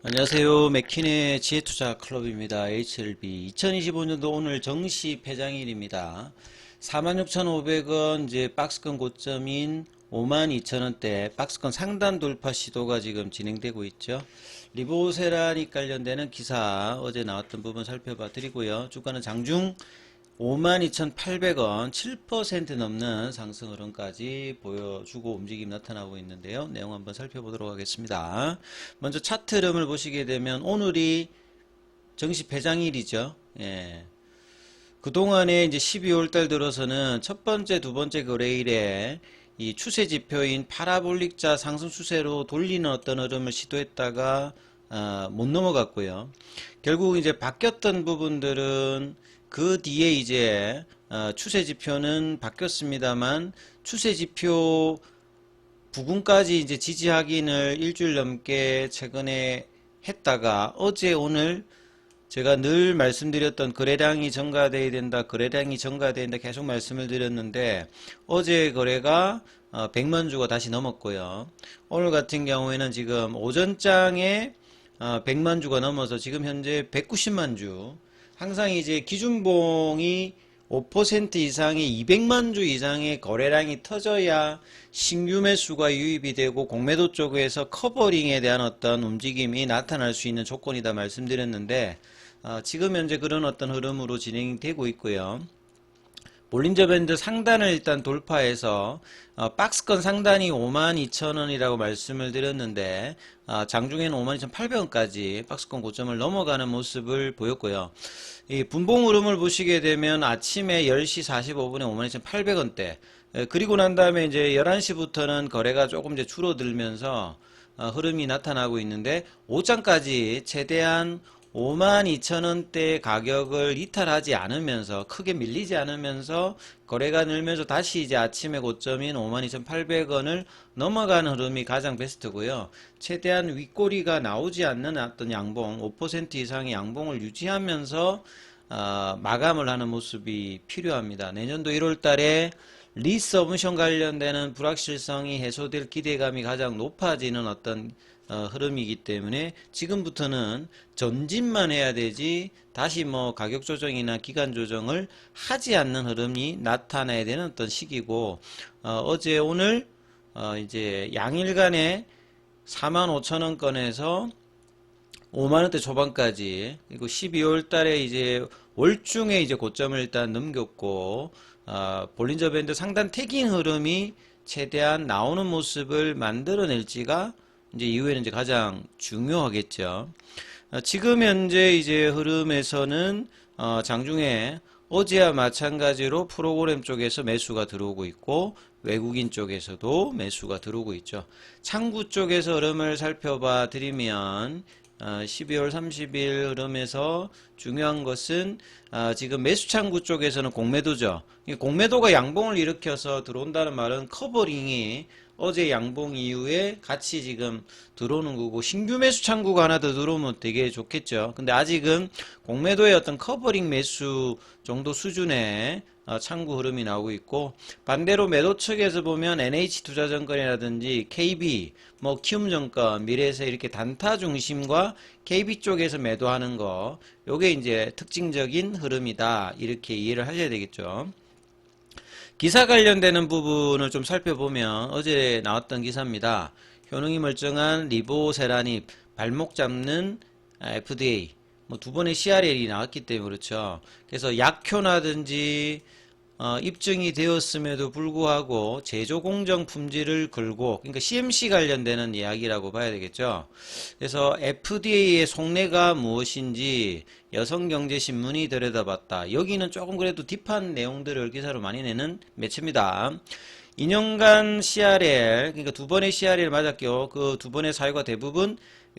안녕하세요. 맥킨의 지혜투자 클럽입니다. HLB 2025년도 오늘 정시 폐장일입니다. 46,500원 이제 박스권 고점인 52,000원대 박스권 상단 돌파 시도가 지금 진행되고 있죠. 리보세라닉 관련되는 기사 어제 나왔던 부분 살펴봐 드리고요. 주가는 장중 52,800원 7% 넘는 상승 흐름까지 보여주고 움직임 나타나고 있는데요. 내용 한번 살펴보도록 하겠습니다. 먼저 차트 흐름을 보시게 되면 오늘이 정시 폐장일이죠. 예. 그동안에 이제 12월 달 들어서는 첫 번째, 두 번째 거래일에 이 추세 지표인 파라볼릭자 상승 추세로 돌리는 어떤 흐름을 시도했다가 못 넘어갔고요. 결국 이제 바뀌었던 부분들은 그 뒤에 이제 추세 지표는 바뀌었습니다만 추세 지표 부근까지 이제 지지 확인을 일주일 넘게 최근에 했다가 어제 오늘 제가 늘 말씀드렸던 거래량이 증가돼야 된다, 거래량이 증가돼야 된다 계속 말씀을 드렸는데 어제 거래가 100만 주가 다시 넘었고요. 오늘 같은 경우에는 지금 오전장에 100만 주가 넘어서 지금 현재 190만 주. 항상 이제 기준봉이 5% 이상의 200만 주 이상의 거래량이 터져야 신규 매수가 유입이 되고 공매도 쪽에서 커버링에 대한 어떤 움직임이 나타날 수 있는 조건이다 말씀드렸는데 지금 현재 그런 어떤 흐름으로 진행되고 있고요. 볼린저 밴드 상단을 일단 돌파해서 박스권 상단이 52,000원이라고 말씀을 드렸는데 장중에는 52,800원까지 박스권 고점을 넘어가는 모습을 보였고요. 이 분봉 흐름을 보시게 되면 아침에 10시 45분에 52,800원대 그리고 난 다음에 이제 11시부터는 거래가 조금 이제 줄어들면서 흐름이 나타나고 있는데 오장까지 최대한 52,000원대 가격을 이탈하지 않으면서 크게 밀리지 않으면서 거래가 늘면서 다시 이제 아침에 고점인 52,800원을 넘어가는 흐름이 가장 베스트고요. 최대한 윗꼬리가 나오지 않는 어떤 양봉 5% 이상의 양봉을 유지하면서 마감을 하는 모습이 필요합니다. 내년도 1월 달에 리서브션 관련되는 불확실성이 해소될 기대감이 가장 높아지는 어떤 흐름이기 때문에 지금부터는 전진만 해야 되지 다시 뭐 가격 조정이나 기간 조정을 하지 않는 흐름이 나타나야 되는 어떤 시기고 어제 오늘 이제 양일간에 45,000원권에서 5만원대 초반까지 그리고 12월 달에 이제 월중에 이제 고점을 일단 넘겼고 볼린저 밴드 상단 태깅 흐름이 최대한 나오는 모습을 만들어낼지가 이제 이후에는 이제 가장 중요하겠죠. 지금 현재 이제 흐름에서는 장중에 어제와 마찬가지로 프로그램 쪽에서 매수가 들어오고 있고 외국인 쪽에서도 매수가 들어오고 있죠. 창구 쪽에서 흐름을 살펴봐 드리면 12월 30일 흐름에서 중요한 것은 지금 매수 창구 쪽에서는 공매도죠. 공매도가 양봉을 일으켜서 들어온다는 말은 커버링이 어제 양봉 이후에 같이 지금 들어오는 거고 신규 매수 창구가 하나 더 들어오면 되게 좋겠죠. 근데 아직은 공매도의 어떤 커버링 매수 정도 수준의 창구 흐름이 나오고 있고 반대로 매도 측에서 보면 NH투자증권이라든지 KB, 뭐 키움증권, 미래에셋 이렇게 단타 중심과 KB 쪽에서 매도하는 거 요게 이제 특징적인 흐름이다 이렇게 이해를 하셔야 되겠죠. 기사 관련되는 부분을 좀 살펴보면 어제 나왔던 기사입니다. 효능이 멀쩡한 리보세라닙 발목 잡는 FDA 뭐 두 번의 CRL이 나왔기 때문에 그렇죠. 그래서 약효나든지 입증이 되었음에도 불구하고 제조 공정 품질을 걸고 그러니까 CMC 관련되는 이야기라고 봐야 되겠죠. 그래서 FDA의 속내가 무엇인지 여성경제신문이 들여다봤다. 여기는 조금 그래도 딥한 내용들을 기사로 많이 내는 매체입니다. 2년간 CRL 그러니까 두 번의 CRL 맞았죠. 그 두 번의 사유가 대부분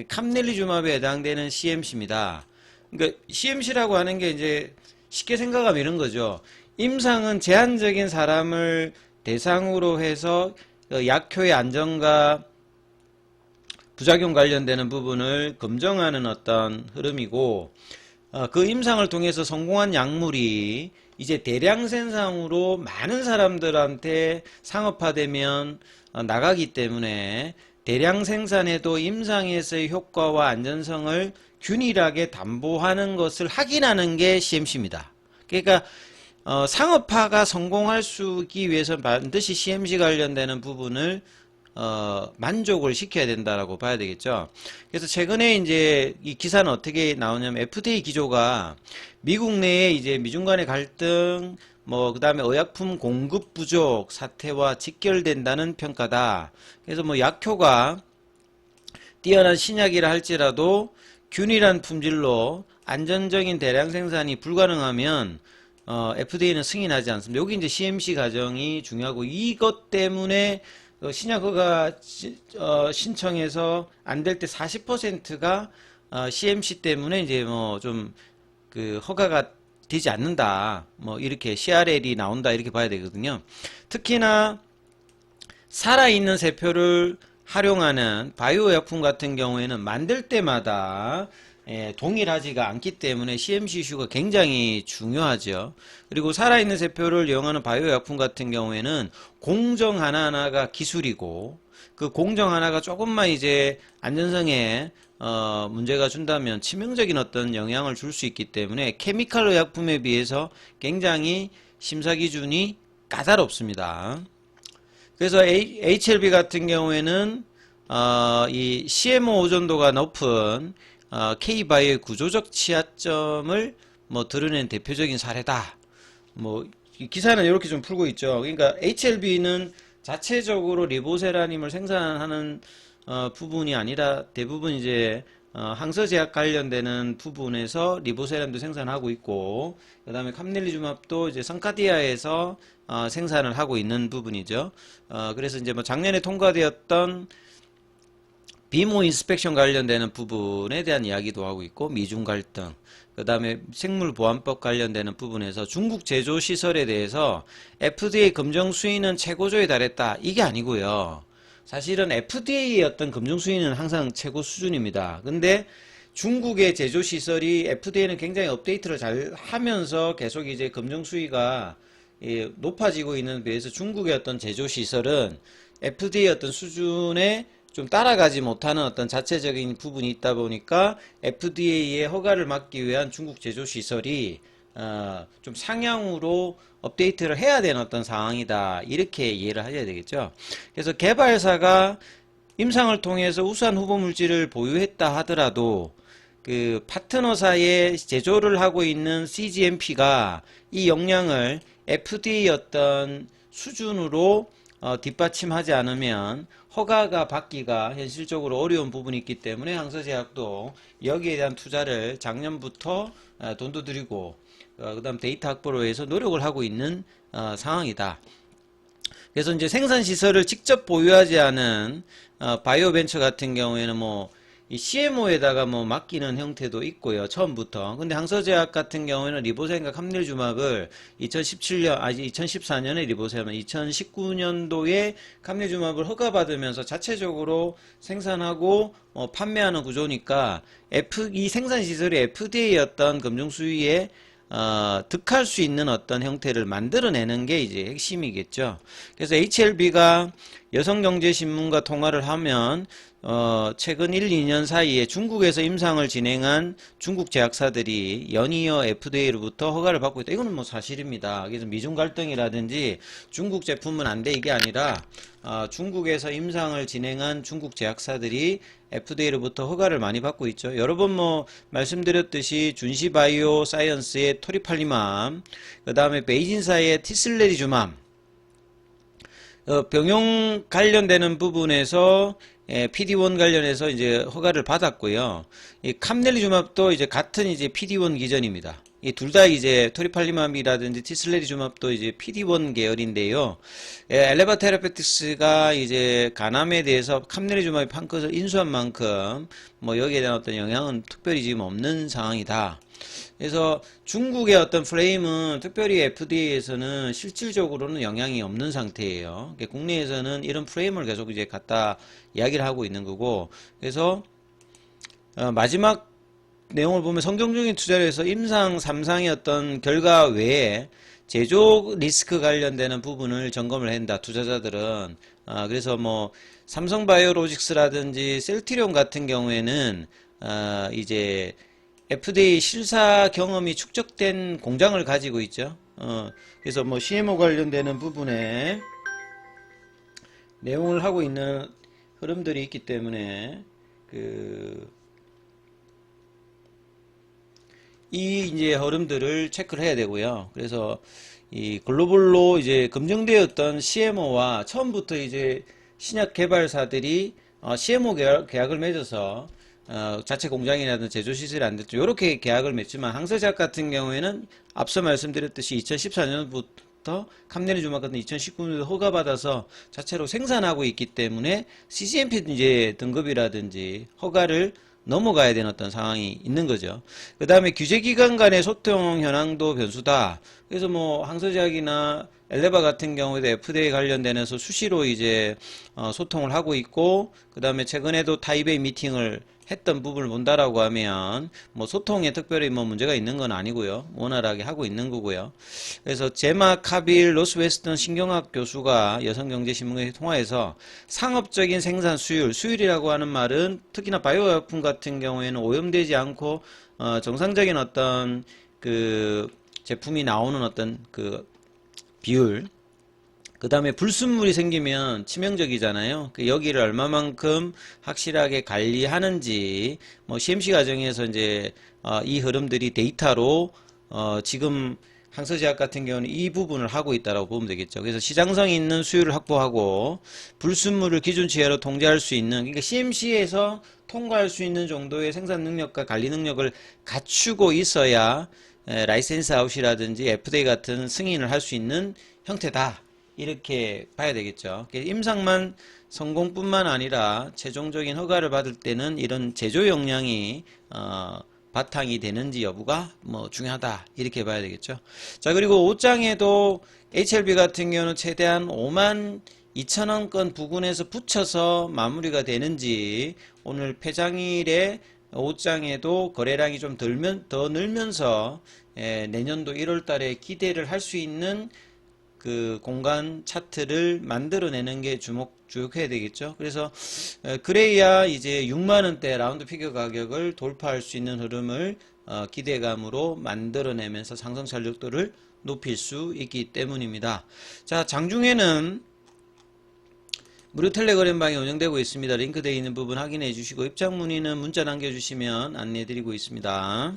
캄넬리주맙에 해당되는 CMC입니다. 그러니까 CMC라고 하는 게 이제 쉽게 생각하면 이런 거죠. 임상은 제한적인 사람을 대상으로 해서 약효의 안전과 부작용 관련되는 부분을 검증하는 어떤 흐름이고 그 임상을 통해서 성공한 약물이 이제 대량 생산으로 많은 사람들한테 상업화되면 나가기 때문에 대량 생산에도 임상에서의 효과와 안전성을 균일하게 담보하는 것을 확인하는 게 CMC입니다. 그러니까 상업화가 성공할 수 있기 위해서 반드시 CMC 관련되는 부분을 만족을 시켜야 된다라고 봐야 되겠죠. 그래서 최근에 이제 이 기사는 어떻게 나오냐면 FDA 기조가 미국 내에 이제 미중 간의 갈등, 그 다음에 의약품 공급 부족 사태와 직결된다는 평가다. 그래서 약효가 뛰어난 신약이라 할지라도 균일한 품질로 안전적인 대량 생산이 불가능하면 FDA는 승인하지 않습니다. 여기 이제 CMC 과정이 중요하고 이것 때문에 신약 허가 신청해서 안 될 때 40%가 CMC 때문에 이제 좀 그 허가가 되지 않는다. 이렇게 CRL이 나온다 이렇게 봐야 되거든요. 특히나 살아있는 세포를 활용하는 바이오 약품 같은 경우에는 만들 때마다 동일하지가 않기 때문에 CMC 이슈가 굉장히 중요하죠. 그리고 살아있는 세포를 이용하는 바이오 약품 같은 경우에는 공정 하나하나가 기술이고 그 공정 하나가 조금만 이제 안전성에 문제가 준다면 치명적인 어떤 영향을 줄 수 있기 때문에 케미칼 의약품에 비해서 굉장히 심사 기준이 까다롭습니다. 그래서 HLB 같은 경우에는 이 CMO 의존도가 높은 K바이오의 구조적 취약점을 드러낸 대표적인 사례다. 이 기사는 이렇게 좀 풀고 있죠. 그러니까 HLB는 자체적으로 리보세라님을 생산하는 부분이 아니라 대부분 이제 항서제약 관련되는 부분에서 리보세람도 생산하고 있고 그 다음에 캄넬리주맙도 이제 성카디아에서 생산을 하고 있는 부분이죠. 그래서 이제 작년에 통과되었던 비모 인스펙션 관련되는 부분에 대한 이야기도 하고 있고 미중 갈등 그 다음에 생물보안법 관련되는 부분에서 중국 제조 시설에 대해서 FDA 검정 수위는 최고조에 달했다 이게 아니고요. 사실은 FDA의 어떤 검증 수위는 항상 최고 수준입니다. 근데 중국의 제조 시설이 FDA는 굉장히 업데이트를 잘 하면서 계속 이제 검증 수위가 높아지고 있는 데에서 중국의 어떤 제조 시설은 FDA 어떤 수준에 좀 따라가지 못하는 어떤 자체적인 부분이 있다 보니까 FDA의 허가를 받기 위한 중국 제조 시설이 좀 상향으로 업데이트를 해야 되는 어떤 상황이다. 이렇게 이해를 하셔야 되겠죠. 그래서 개발사가 임상을 통해서 우수한 후보 물질을 보유했다 하더라도 그 파트너사의 제조를 하고 있는 CGMP가 이 역량을 FDA 어떤 수준으로 뒷받침하지 않으면 허가가 받기가 현실적으로 어려운 부분이 있기 때문에 항서제약도 여기에 대한 투자를 작년부터 돈도 들이고 그 다음 데이터 확보를 위해서 노력을 하고 있는 상황이다. 그래서 이제 생산시설을 직접 보유하지 않은 바이오 벤처 같은 경우에는 이 CMO에다가 맡기는 형태도 있고요. 처음부터. 근데 항서제약 같은 경우에는 리보셈과 캄릴주맙을 2014년에 리보셈은 2019년도에 캄릴주맙을 허가받으면서 자체적으로 생산하고 판매하는 구조니까 이 생산시설이 FDA의 어떤 검증 수위에 득할 수 있는 어떤 형태를 만들어내는 게 이제 핵심이겠죠. 그래서 HLB가 여성경제신문과 통화를 하면 최근 1, 2년 사이에 중국에서 임상을 진행한 중국 제약사들이 연이어 FDA로부터 허가를 받고 있다. 이거는 사실입니다. 그래서 미중 갈등이라든지 중국 제품은 안 돼 이게 아니라 중국에서 임상을 진행한 중국 제약사들이 FDA로부터 허가를 많이 받고 있죠. 여러 번 말씀드렸듯이 준시바이오 사이언스의 토리팔리맘, 그 다음에 베이진사의 티슬레리주맘, 병용 관련되는 부분에서 PD1 관련해서 이제 허가를 받았고요. 이 캄넬리주맙도 이제 같은 이제 PD1 기전입니다. 이 둘 다 이제 토리팔리맘이라든지 티슬레리주맙도 이제 PD1 계열인데요. 엘레바 테라페틱스가 이제 간암에 대해서 캄넬리주맙이 판컷을 인수한 만큼 여기에 대한 어떤 영향은 특별히 지금 없는 상황이다. 그래서 중국의 어떤 프레임은 특별히 FDA에서는 실질적으로는 영향이 없는 상태예요. 국내에서는 이런 프레임을 계속 이제 갖다 이야기를 하고 있는 거고, 그래서 마지막 내용을 보면 성경적인 투자를 해서 임상 3상의 어떤 결과 외에 제조 리스크 관련되는 부분을 점검을 한다. 투자자들은 그래서 뭐 삼성바이오로직스라든지 셀트리온 같은 경우에는 이제 FDA 실사 경험이 축적된 공장을 가지고 있죠. 그래서 뭐 CMO 관련되는 부분에 내용을 하고 있는 흐름들이 있기 때문에 이 이제 흐름들을 체크를 해야 되고요. 그래서 이 글로벌로 이제 검증되었던 CMO와 처음부터 이제 신약 개발사들이 CMO 계약을 맺어서 자체 공장이라든 제조 시설이 안 됐죠. 이렇게 계약을 맺지만 항서제약 같은 경우에는 앞서 말씀드렸듯이 2014년부터 캄네리주마 같은 2019년도 허가받아서 자체로 생산하고 있기 때문에 CGMP 이제 등급이라든지 허가를 넘어가야 되는 어떤 상황이 있는 거죠. 그 다음에 규제기관 간의 소통 현황도 변수다. 그래서 뭐 항서제약이나 엘레바 같은 경우에도 FDA 관련돼서 수시로 이제 소통을 하고 있고, 그 다음에 최근에도 타이베이 미팅을 했던 부분을 본다라고 하면 뭐 소통에 특별히 뭐 문제가 있는 건 아니고요. 원활하게 하고 있는 거고요. 그래서 제마 카빌 로스웨스턴 신경학 교수가 여성경제신문에 통화해서 상업적인 생산 수율이라고 하는 말은 특히나 바이오약품 같은 경우에는 오염되지 않고 정상적인 어떤 그 제품이 나오는 어떤 그 비율, 그 다음에 불순물이 생기면 치명적이잖아요. 여기를 얼마만큼 확실하게 관리하는지, 뭐 CMC 과정에서 이제 이 흐름들이 데이터로 지금 항서제약 같은 경우는 이 부분을 하고 있다고 보면 되겠죠. 그래서 시장성이 있는 수율을 확보하고 불순물을 기준치로 통제할 수 있는, 그러니까 CMC에서 통과할 수 있는 정도의 생산 능력과 관리 능력을 갖추고 있어야 라이센스 아웃이라든지 FDA 같은 승인을 할 수 있는 형태다. 이렇게 봐야 되겠죠. 임상만 성공뿐만 아니라 최종적인 허가를 받을 때는 이런 제조 역량이 바탕이 되는지 여부가 뭐 중요하다. 이렇게 봐야 되겠죠. 자, 그리고 옷장에도 HLB 같은 경우는 최대한 52,000원권 부근에서 붙여서 마무리가 되는지, 오늘 폐장일에 옷장에도 거래량이 좀 더 늘면서 내년도 1월 달에 기대를 할 수 있는 그 공간 차트를 만들어내는 게 주목해야 되겠죠. 그래서 그래야 이제 6만원대 라운드 피겨 가격을 돌파할 수 있는 흐름을 기대감으로 만들어내면서 상승 탄력도를 높일 수 있기 때문입니다. 자, 장중에는 무료 텔레그램방이 운영되고 있습니다. 링크되어 있는 부분 확인해 주시고 입장 문의는 문자 남겨주시면 안내해 드리고 있습니다.